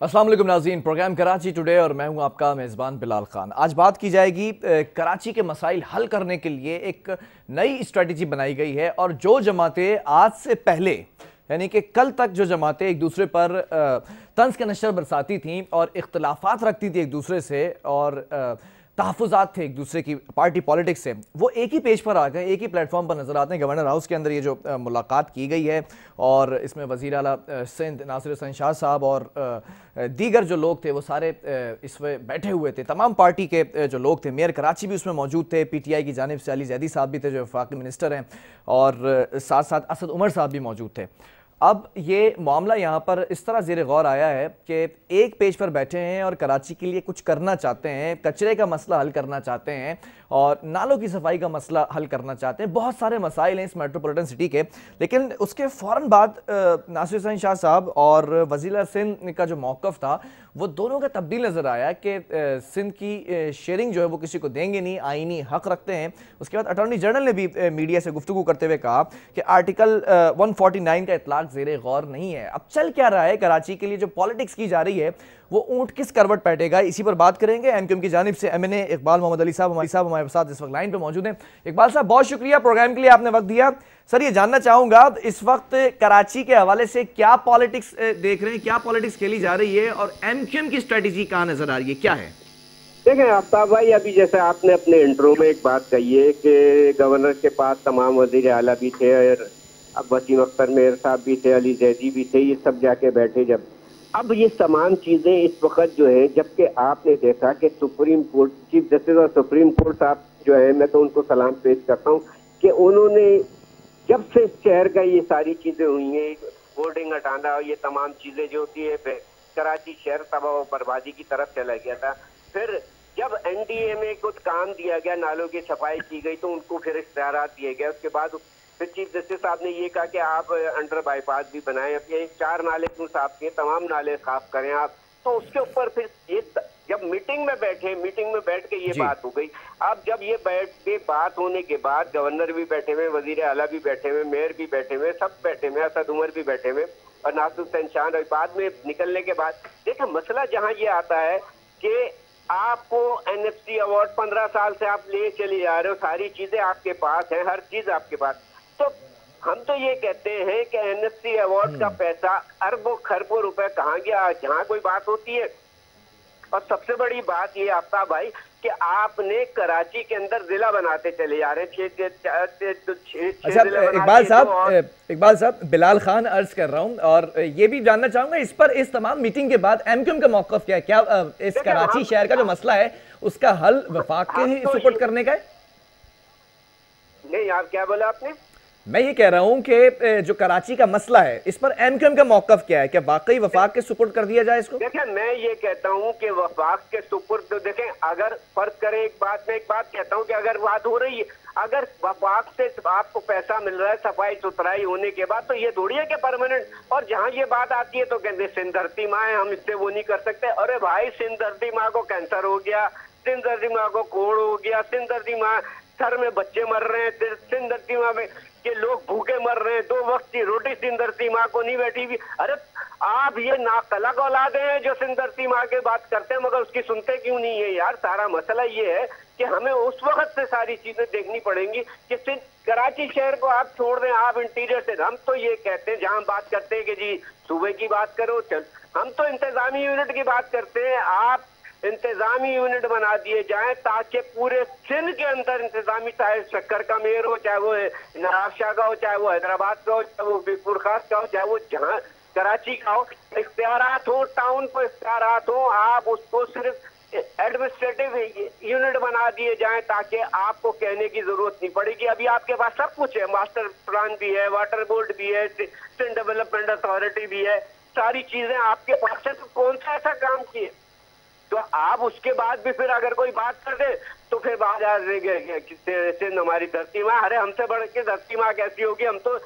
अस्सलाम वालेकुम नाज़रीन, प्रोग्राम कराची टुडे और मैं हूं आपका मेज़बान बिलाल खान। आज बात की जाएगी कराची के मसाइल हल करने के लिए एक नई स्ट्रेटजी बनाई गई है और जो जमातें आज से पहले यानी कि कल तक जो जमातें एक दूसरे पर तंज के नशर बरसाती थीं और इख्तलाफात रखती थी एक दूसरे से और तहफ़्फ़ुज़ात थे एक दूसरे की पार्टी पॉलिटिक्स से, वो एक ही पेज पर आ गए, एक ही प्लेटफॉर्म पर नज़र आते हैं। गवर्नर हाउस के अंदर ये जो मुलाकात की गई है और इसमें वज़ीर आला सिंध नासिर हुसैन शाह साहब और दीगर जो लोग थे वो सारे इसमें बैठे हुए थे। तमाम पार्टी के जो लोग थे, मेयर कराची भी उसमें मौजूद थे, PTI की जानिब से अली जैदी साहब भी थे जो वफाकी मिनिस्टर हैं और साथ साथ असद उमर साहब भी मौजूद थे। अब ये मामला यहाँ पर इस तरह ज़ेर गौर आया है कि एक पेज पर बैठे हैं और कराची के लिए कुछ करना चाहते हैं, कचरे का मसला हल करना चाहते हैं और नालों की सफाई का मसला हल करना चाहते हैं। बहुत सारे मसाइल हैं इस मेट्रोपॉलिटन सिटी के, लेकिन उसके फ़ौरन बाद नासिर हुसैन शाह साहब और वज़ीर सिंध का जो मौक़िफ़ था वो दोनों का तब्दील नज़र आया कि सिंध की शेयरिंग जो है वो किसी को देंगे नहीं, आईनी हक़ रखते हैं। उसके बाद अटॉर्नी जनरल ने भी मीडिया से गुफ्तगू करते हुए कहा कि आर्टिकल 149 का इतलाक़ ज़ेरे गौर नहीं है। अब चल क्या रहा है कराची के लिए, जो पॉलिटिक्स की जा रही है वो ऊँट किस करवट बैठेगा, इसी पर बात करेंगे। MQM की जानिब से MNA इकबाल मोहम्मद अली साहब हमारे साथ इस वक्त लाइन पे मौजूद हैं। इकबाल साहब, बहुत शुक्रिया प्रोग्राम के लिए, आपने वक्त दिया। सर, ये जानना चाहूँगा इस वक्त कराची के हवाले से क्या पॉलिटिक्स देख रहे हैं, क्या पॉलिटिक्स खेली जा रही है और MQM की स्ट्रेटेजी कहाँ नजर आ रही है, क्या है? देखें आफ्ताब भाई, अभी जैसे आपने अपने इंट्रो में एक बात कही है कि गवर्नर के पास तमाम वज़ीर आला भी थे और अब वसीम अख्तर मेयर साहब भी थे, अली जैदी भी थे, ये सब जाके बैठे। जब अब ये तमाम चीजें इस वक्त जो है, जबकि आपने देखा कि सुप्रीम कोर्ट चीफ जस्टिस और सुप्रीम कोर्ट साहब जो है, मैं तो उनको सलाम पेश करता हूँ कि उन्होंने जब से शहर का ये सारी चीजें हुई हैं, होर्डिंग हटाना और ये तमाम चीजें जो होती है, कराची शहर तबाह और बर्बादी की तरफ चला गया था। फिर जब NDA में कुछ काम दिया गया, नालों की सफाई की गई तो उनको फिर इख्तियारात दिए गए। उसके बाद फिर चीफ जस्टिस साहब ने ये कहा कि आप अंडर बाईपास भी बनाएं, अब ये 4 नाले क्यों साफ किए, तमाम नाले साफ करें आप। तो उसके ऊपर फिर ये जब मीटिंग में बैठ के ये बात हो गई। अब जब ये बैठ के बात होने के बाद गवर्नर भी बैठे हुए, वजीर आला भी बैठे हुए, मेयर भी बैठे हुए, सब बैठे हुए, असद उमर भी बैठे हुए और नासिर हुसैन शाह। और बाद में निकलने के बाद देखिए मसला जहाँ ये आता है कि आपको NFC अवार्ड 15 साल से आप ले चले जा रहे हो, सारी चीजें आपके पास है, हर चीज आपके पास। तो हम तो ये कहते हैं कि NFC अवार्ड का पैसा अरबों खरबों रुपए कहाँ गया, जहाँ कोई बात होती है। और सबसे बड़ी बात ये आफ्ताब भाई कि आपने कराची के अंदर जिला बनाते चले जा रहे हैं, 6 अच्छा इकबाल साहब, बिलाल खान अर्ज कर रहा हूँ और ये भी जानना चाहूंगा इस पर, इस तमाम मीटिंग के बाद MQM का मौक़िफ़ क्या है? क्या इस कराची शहर का जो मसला है उसका हल वफाक के ही सपोर्ट करने का है? नहीं, आप क्या बोला आपने? मैं ये कह रहा हूं कि जो कराची का मसला है इस पर MQM का मौक़िफ़ क्या है? क्या वाकई वफाक के सुपुर्द कर दिया जाए इसको? देखें, मैं ये कहता हूं कि वफाक के सुपुर्द तो देखें, अगर फर्ज करें एक बात, मैं एक बात कहता हूं कि अगर बात हो रही है, अगर वफाक से आपको पैसा मिल रहा है सफाई सुथराई होने के बाद, तो ये थोड़ी है कि परमानेंट। और जहां ये बात आती है तो कहते सिंध धरती माँ है, हम इससे वो नहीं कर सकते। अरे भाई, सिंध धरती माँ को कैंसर हो गया, सिंध धरती माँ को कोढ़ हो गया, सिंध धरती माँ सर में बच्चे मर रहे हैं, सिंध धरती माँ में के लोग भूखे मर रहे हैं, 2 वक्त की रोटी सिंध धरती माँ को नहीं बैठी हुई। अरे आप ये नाकलक औलादे हैं जो सिंध धरती माँ की बात करते हैं मगर उसकी सुनते क्यों नहीं है यार। सारा मसला ये है कि हमें उस वक्त से सारी चीजें देखनी पड़ेंगी कि सिर्फ कराची शहर को आप छोड़ दें, आप इंटीरियर से। हम तो ये कहते हैं, जहां बात करते हैं कि जी सूबे की बात करो, चल हम तो इंतजामी यूनिट की बात करते हैं। आप इंतजामी यूनिट बना दिए जाए ताकि पूरे सिंध के अंदर इंतजामी, चाहे शक्कर का मेयर हो, चाहे वो नवाब शाह का हो, चाहे वो हैदराबाद का हो, चाहे वो बिगपुर खास का हो, चाहे वो जहां कराची का हो, इख्तियारात हो, टाउन पर इख्तियारात हो। आप उसको सिर्फ एडमिनिस्ट्रेटिव यूनिट बना दिए जाएं ताकि आपको कहने की जरूरत नहीं पड़ेगी। अभी आपके पास सब कुछ है, मास्टर प्लान भी है, वाटर बोर्ड भी है, सिंध डेवलपमेंट अथॉरिटी भी है, सारी चीजें आपके पास है। तो कौन सा ऐसा काम किए? तो आप उसके बाद भी फिर अगर कोई बात कर दे तो फिर बात आ सिंध हमारी धरती माँ, अरे हमसे बढ़ के धरती माँ कैसी होगी? हम तो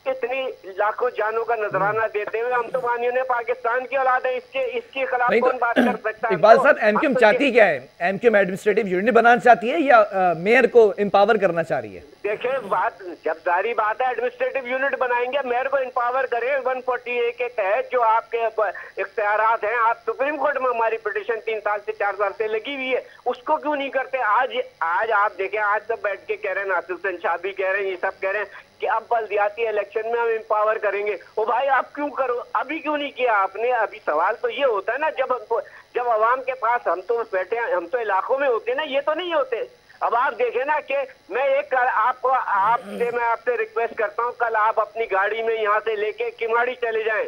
इतनी लाखों जानों का नजराना देते हुए हम तो मानिए ने पाकिस्तान की औलाद है, इसके खिलाफ कौन बात कर सकता है? इकबाल साहब, एमक्यूएम चाहती क्या है? एमक्यूएम एडमिनिस्ट्रेटिव यूनिट बनाना चाहती है या मेयर को एम्पावर करना चाह रही है? देखिए, बात जब सारी बात है एडमिनिस्ट्रेटिव यूनिट बनाएंगे, मेयर को एम्पावर करें 140A के तहत जो आपके इख्तियारात हैं। आप सुप्रीम कोर्ट में हमारी पिटीशन 3 साल से 4 साल से लगी हुई है, उसको क्यों नहीं करते? आज आप देखें, आज सब बैठ के कह रहे हैं, नासिर हुसैन शाह भी कह रहे हैं, ये सब कह रहे हैं कि अब बल्दियाती इलेक्शन में हम एम्पावर करेंगे। ओ भाई, आप क्यों करो? अभी क्यों नहीं किया आपने? अभी सवाल तो ये होता है ना, जब अवाम के पास हम तो बैठे हैं, हम तो इलाकों में होते ना, ये तो नहीं होते। अब आप देखें ना कि मैं आपसे रिक्वेस्ट करता हूं, कल आप अपनी गाड़ी में यहाँ से लेके किमाड़ी चले जाएं।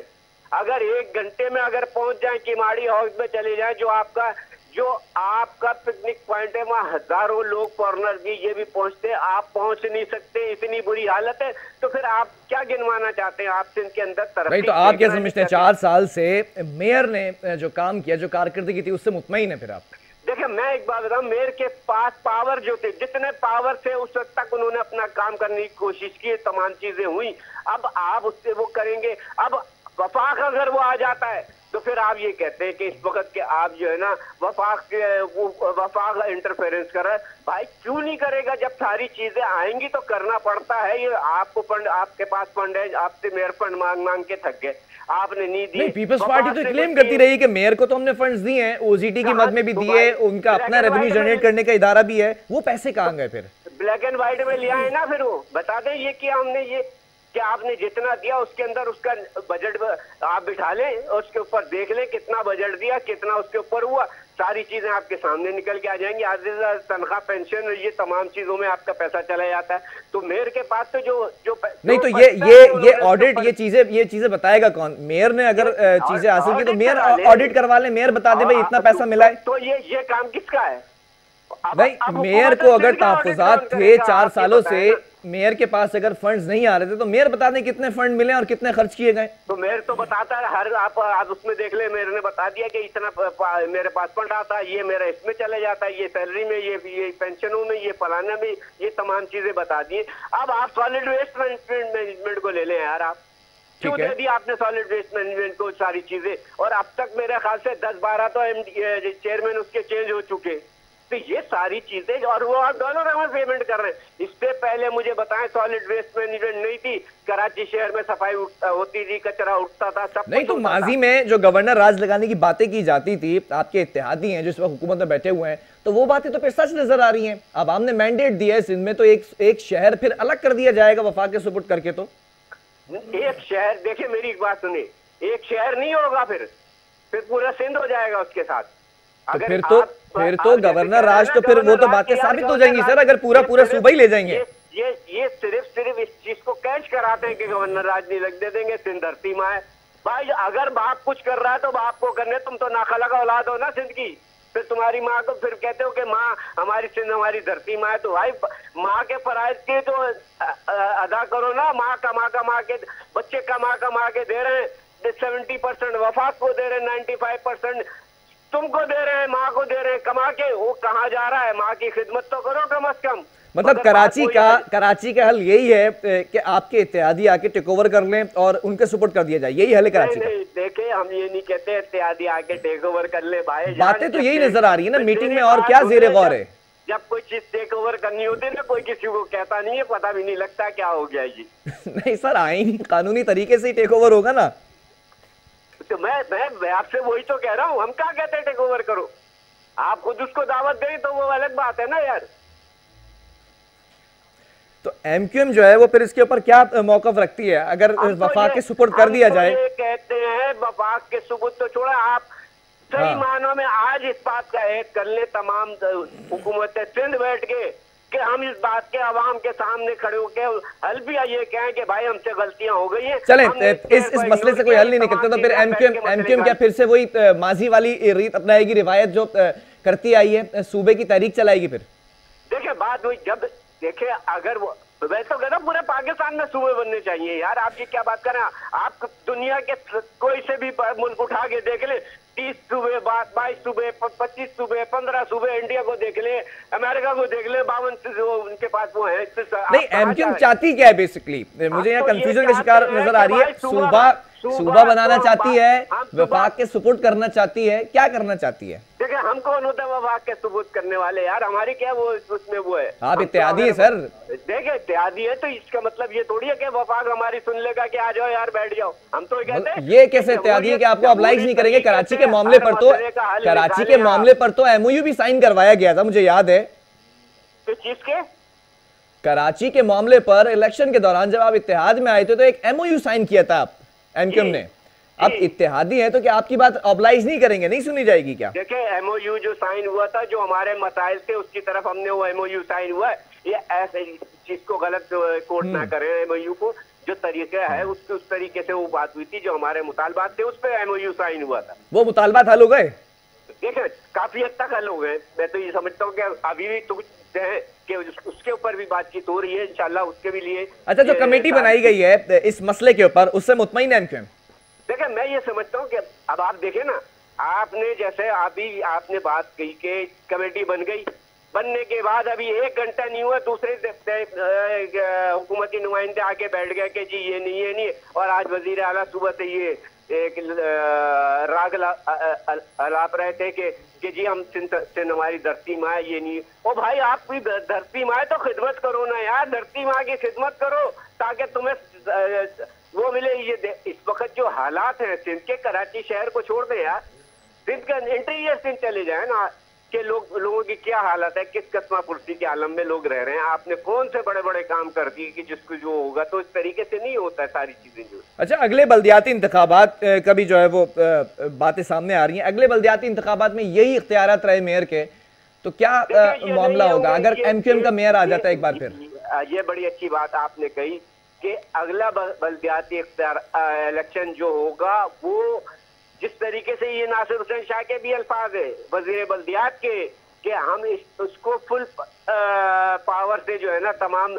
अगर 1 घंटे में अगर पहुंच जाएं किमाड़ी हाउस में चले जाएं, जो आपका पिकनिक पॉइंट है, वहाँ हजारों लोग फॉरनर भी ये भी पहुंचते, आप पहुंच नहीं सकते, इतनी बुरी हालत है। तो फिर आप क्या गिनवाना चाहते हैं? आप सिंध के अंदर तरक्की तो आप क्या समझते हैं? 4 साल से मेयर ने जो काम किया, जो कारकर्दगी थी, उससे मुतमईन है? फिर आप देखिए, मैं एक बात बताऊं, मेयर के पास पावर जो थे, जितने पावर थे उस वक्त तक उन्होंने अपना काम करने की कोशिश की, तमाम चीजें हुई। अब आप उससे वो करेंगे। अब वफाक अगर वो आ जाता है तो फिर आप ये कहते हैं कि इस वक्त के आप जो है ना वफाक इंटरफेरेंस कर रहा है। भाई क्यों नहीं करेगा? जब सारी चीजें आएंगी तो करना पड़ता है। ये आपको फंड, आपके पास फंड है, आपसे मेयर फंड मांग के थक गए, आपने नहीं दिए। पीपल्स पार्टी तो क्लेम करती रही कि मेयर को तो हमने फंड्स दिए हैं, ओजीटी की मद में भी दिए, उनका अपना रेवेन्यू जनरेट करने का इदारा भी है, वो पैसे कहाँ गए? फिर ब्लैक एंड व्हाइट में लिया है ना, फिर वो बता दें ये कि हमने ये कि आपने जितना दिया उसके अंदर उसका बजट आप बिठा लें, उसके ऊपर देख लें कितना बजट दिया, कितना उसके ऊपर हुआ, सारी चीजें आपके सामने निकल के आ जाएंगी। आज तनख्वाह, पेंशन, ये तमाम चीजों में आपका पैसा चला जाता है। तो मेयर के पास तो जो नहीं, तो ये ऑडिट, ये चीजें बताएगा कौन? मेयर ने अगर चीजें हासिल की तो मेयर ऑडिट करवा ले, मेयर बता दे भाई इतना पैसा मिला है। तो ये काम किसका है? नहीं, मेयर को अगर तहफ्फुज़ात थे 4 सालों से, मेयर के पास अगर फंड्स नहीं आ रहे थे तो मेयर बता दें कितने फंड मिले और कितने खर्च किए गए। तो मेयर तो बताता है, हर आप उसमें देख ले, मेयर ने बता दिया कि इतना मेरे पास फंड आता है, ये मेरा इसमें चले जाता है, ये सैलरी में, ये पेंशनों में, ये फलाने में, ये तमाम चीजें बता दी। अब आप सॉलिड वेस्ट मैनेजमेंट को ले लें यार, आप क्यों दे दी आपने सॉलिड वेस्ट मैनेजमेंट को सारी चीजें? और अब तक मेरे ख्याल से 10-12 तो चेयरमैन उसके चेंज हो चुके। तो ये सारी चीजें, और वो आप डॉलर में पेमेंट कर रहे हैं। इससे पहले मुझे बताएं, सॉलिड वेस्ट मैनेजमेंट नहीं थी, कराची शहर में सफाई होती थी, कचरा उठता था, सब नहीं। तो माजी में जो गवर्नर राज लगाने की बातें की जाती थी, आपके इत्तेहादी हैं जो इस वक्त हुकूमत में बैठे हुए हैं, तो वो बातें तो फिर सच नजर आ रही हैं। अब हमने मैंडेट दिया है सिंध में, तो एक शहर फिर अलग कर दिया जाएगा वफाक के सुपुर्द करके। तो एक शहर, देखिए मेरी एक बात सुनिए, एक शहर नहीं होगा, फिर पूरा सिंध हो जाएगा उसके साथ। तो फिर तो गवर्नर राज, तो फिर वो तो बातें साबित हो जाएंगी सर, अगर पूरा सूबा ही ले जाएंगे। ये सिर्फ इस चीज को कैच कराते हैं कि गवर्नर राज नहीं लग दे देंगे, सिंध धरती माँ है। भाई अगर बाप कुछ कर रहा है तो बाप को करने, तुम तो नाखलका औलाद हो ना सिंध की। फिर तुम्हारी माँ को फिर कहते हो कि माँ हमारी सिंध हमारी धरती माँ है। तो भाई माँ के फराइज के तो अदा करो ना। माँ कमा के बच्चे कमा के दे रहे हैं, 70% वफाक को दे रहे हैं, 95% तुमको दे रहे हैं, माँ को दे रहे हैं कमा के। वो कहाँ जा रहा है? माँ की खिदमत तो करो कम अज कम। मतलब कराची का हल यही है कि आपके इत्तेहादी आके टेक ओवर कर लें और उनके सपोर्ट कर दिया जाए, यही हल है कराची का? नहीं, देखे हम ये नहीं कहते इत्तेहादी आके टेक ओवर कर ले भाई, बातें तो यही नजर आ रही है ना मीटिंग में, और क्या ज़ेरे गौर है? जब कोई चीज टेक ओवर करनी होती है ना, कोई किसी को कहता नहीं है, पता भी नहीं लगता क्या हो गया जी। नहीं सर, आईनी कानूनी तरीके से ही टेक ओवर होगा ना। तो मैं आपसे वही तो कह रहा हूँ, हम क्या कहते हैं टेक ओवर करो? आप खुद उसको दावत दें तो वो अलग बात है ना यार। तो एमक्यूएम जो है वो फिर इसके ऊपर क्या मौकफ रखती है अगर वफाक के सुपुर्द कर दिया जाए? ये कहते हैं वफाक के सुपुर्द तो छोड़ा, आप सही मानों में आज इस बात का ऐड कर ले तमाम हुकूमत सिंध बैठ के कि हम इस बात के आवाम के सामने खड़े होकर हल भी ये कहें कि भाई हमसे गलतियां हो गई हैं। चलें, इस मसले से कोई हल नहीं निकलता तो फिर एमक्यूएम क्या फिर से वही माजी वाली रीत अपनाएगी, रिवायत जो करती आई है, सूबे की तहरीक चलाएगी फिर? देखिए बात हुई, जब देखिए अगर वो वैसे तो कहना पूरे पाकिस्तान में सूबे बनने चाहिए यार, आप ये क्या बात कर रहे हैं? आप दुनिया के कोई से भी मुल्क उठा के देख ले, 30 सूबे, 22 सूबे, 25 सूबे, 15 सूबे, इंडिया को देख ले, अमेरिका को देख ले, 52 उनके पास वो है। नहीं, एमक्यूएम चाहती क्या है बेसिकली? मुझे यहाँ कंफ्यूजन का शिकार नजर आ रही है। सूबा बनाना चाहती है, वफाक के सुपुर्द करना चाहती है, क्या करना चाहती है? देखिए हम कौन होता है वफाक के सुपुर्द करने वाले यार, हमारी क्या वो उसमें वो है, आप इत्तेहादी है सर। देखिए इत्तेहादी है तो इसका मतलब ये थोड़ी है कि वफाक हमारी सुन लेगा कि आ जाओ यार बैठ जाओ, हम तो कहते हैं ये कैसे इत्तेहादी है कि आपको ऑब्लाइज नहीं करेंगे? कराची के मामले पर तो एमओयू भी साइन करवाया गया था, मुझे याद है। किस चीज के? कराची के मामले पर इलेक्शन के दौरान जब आप इत्तेहाद में आए थे तो एक एमओयू साइन किया था आप एमक्यूएम ने। अब इत्तेहादी है तो क्या आपकी बात ऑब्लाइज नहीं करेंगे, नहीं सुनी जाएगी क्या? देखिए एमओयू जो साइन हुआ था, जो हमारे मसाइल थे उसकी तरफ हमने वो एमओयू साइन हुआ है, ये ऐसे चीज को गलत कोट ना करें। एमओयू को जो तरीका है उसके उस तरीके से वो बात हुई थी, जो हमारे मुतालबात थे उस पर एमओयू साइन हुआ था। वो मुतालबात हल हो गए? देखिए काफी हद तक हल हो गए, मैं तो ये समझता हूँ कि अभी भी तो है कि उसके ऊपर भी बातचीत हो रही है, इंशाल्लाह उसके भी लिए। अच्छा, जो कमेटी बनाई गई है इस मसले के ऊपर, उससे मुतमईन है एमक्यूएम? देखिए मैं ये समझता हूँ कि अब आप देखें ना, आपने जैसे अभी आपने बात कही कि कमेटी बन गई, बनने के बाद अभी 1 घंटा नहीं हुआ दूसरे हुकूमती नुमाइंदे आके बैठ गए कि जी ये नहीं, और आज वजीर आला सुबह से ये एक राग अलाप रहे थे कि जी हम सिंध हमारी धरती माँ ये नहीं। ओ भाई आप भी धरती माँ तो खिदमत करो ना यार, धरती माँ की खिदमत करो ताकि तुम्हें वो मिले। ये इस वक्त जो हालात हैं सिंध के, कराची शहर को छोड़ दें यार, सिंध का इंटीरियर सिंध चले जाए ना कि लोगों की क्या हालत है, किस कस्मा पुरसी के आलम में लोग रह रहे हैं। आपने कौन से बड़े बड़े काम कर दिए कि जिसको जो होगा, तो इस तरीके से नहीं होता है सारी चीजें जो। अच्छा, अगले बल्दियाती इंतखाबात कभी जो है वो बातें सामने आ रही हैं, अगले बल्दियाती इंतखाबात में यही इख्तियारात रहे मेयर के, तो क्या मामला होगा अगर एमक्यूएम का मेयर आ जाता है एक बार फिर? ये बड़ी अच्छी बात आपने कही कि अगला बल्दियाती इलेक्शन जो होगा वो जिस तरीके से, ये नासिर हुसैन शाह के भी अल्फाज है वजीर बल्दियात के, कि हम उसको फुल पावर से जो है ना तमाम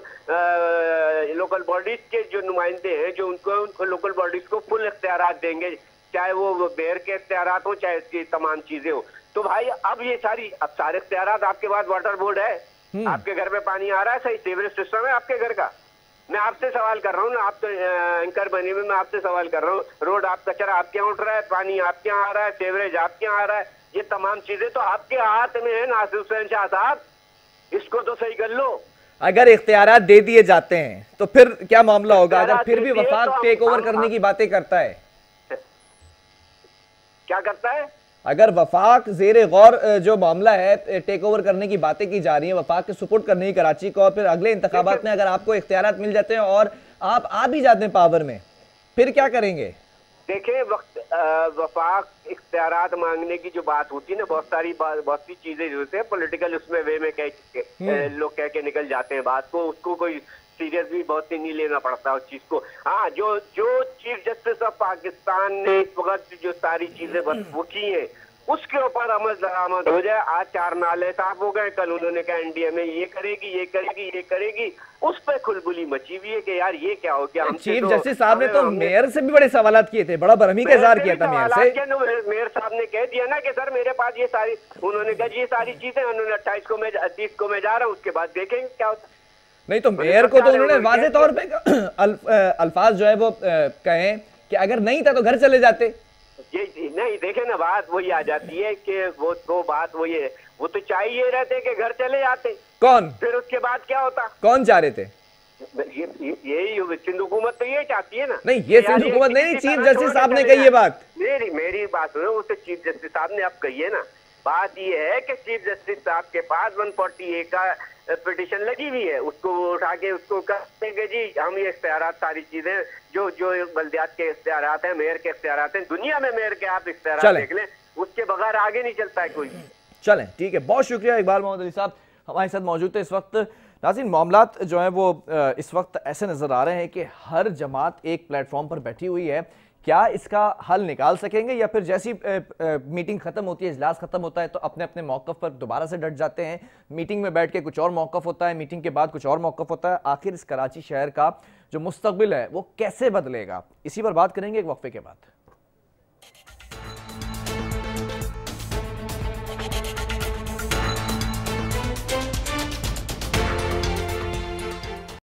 लोकल बॉडीज के जो नुमाइंदे हैं जो उनको लोकल बॉडीज को फुल इख्तियारात देंगे, चाहे वो मेयर के इख्तियारात हो चाहे इसकी तमाम चीजें हो। तो भाई अब ये अब सारे इख्तियारात आपके पास, वाटर बोर्ड है, आपके घर में पानी आ रहा है, सही सीवरेज सिस्टम है आपके घर का। मैं आपसे सवाल कर रहा हूँ ना, आप तो एंकर बने हुए, मैं आपसे सवाल कर रहा हूँ, रोड आप कचरा आपके यहाँ उठ रहा है, पानी आपके यहाँ आ रहा है, सीवरेज आपके यहाँ आ रहा है, ये तमाम चीजें तो आपके हाथ में है नासिर हुसैन शाह साहब, इसको तो सही कर लो। अगर इख्तियारात दे दिए जाते हैं तो फिर क्या मामला होगा अगर फिर भी वफाक टेक ओवर करने की बातें करता है? क्या करता है? अगर वफाक जेर गौर जो मामला है टेक ओवर करने की बातें की जा रही है, वफाक के सपोर्ट करने की कराची को, और फिर अगले इंतखाबात में अगर आपको इख्तियारात मिल जाते हैं और आप आ भी जाते हैं पावर में, फिर क्या करेंगे? देखिए वफाक इख्तियारात मांगने की जो बात होती है ना, बहुत सी चीजें जो होती है पॉलिटिकल उसमें वे में लोग कह के निकल जाते हैं बात को, उसको कोई सीरियस भी बहुत ही नहीं लेना पड़ता उस चीज को। हाँ, जो चीफ जस्टिस ऑफ पाकिस्तान ने इस वक्त जो सारी चीजें वो की है उसके ऊपर अमल दरामद हो जाए। आज 4 नाले साफ हो गए, कल उन्होंने कहा एनडीए में ये करेगी, उस पर खुलबुली मची हुई है कि यार ये क्या हो गया। चीफ जस्टिस साहब ने तो मेयर से भी बड़े सवालात किए थे, बड़ा बरहमी का इज़हार किया था मेयर से। मेयर साहब ने कह दिया ना कि सर मेरे पास ये सारी, उन्होंने कहा ये सारी चीजें, उन्होंने 28 को मैं 30 को मैं जा रहा हूँ, उसके बाद देखेंगे क्या होता। नहीं तो मेयर को तो उन्होंने वाज़े तौर पे अल्फाज जो है वो कहें कि अगर नहीं था तो घर चले जाते। ये नहीं, देखे ना बात वही आ जाती है कि वो बात वही है, वो तो चाहिए रहते कि घर चले जाते। कौन? फिर उसके बाद क्या होता? कौन चाह रहे थे? यही सिंध हुकूमत तो ये चाहती है ना। नहीं, ये सिंध हुकूमत नहीं, चीफ जस्टिस साहब ने कही ये बात। मेरी बात सुनो, उसे चीफ जस्टिस साहब ने आप कही है ना। बात ये है कि चीफ जस्टिस साहब के पास 140A का पिटिशन लगी हुई है, उसको उठा के उसको कहते हैं जी हम ये इख्तियारात सारी चीजें जो बल्दियात के इख्तियारात हैं, मेयर के इख्तियारात हैं, दुनिया में मेयर के आप इख्तियारात देख लें, उसके बगैर आगे नहीं चलता है कोई। चलें, ठीक है, बहुत शुक्रिया इकबाल मोहम्मद अली साहब हमारे साथ मौजूद थे इस वक्त। नाज़रीन, मामलात जो हैं वो इस वक्त ऐसे नज़र आ रहे हैं कि हर जमात एक प्लेटफॉर्म पर बैठी हुई है क्या इसका हल निकाल सकेंगे, या फिर जैसी मीटिंग खत्म होती है, इजलास खत्म होता है, तो अपने अपने मौक़िफ़ पर दोबारा से डट जाते हैं? मीटिंग में बैठ के कुछ और मौक़िफ़ होता है, मीटिंग के बाद कुछ और मौक़िफ़ होता है। आखिर इस कराची शहर का जो मुस्तकबिल है वो कैसे बदलेगा, इसी पर बात करेंगे एक वक्फे के बाद।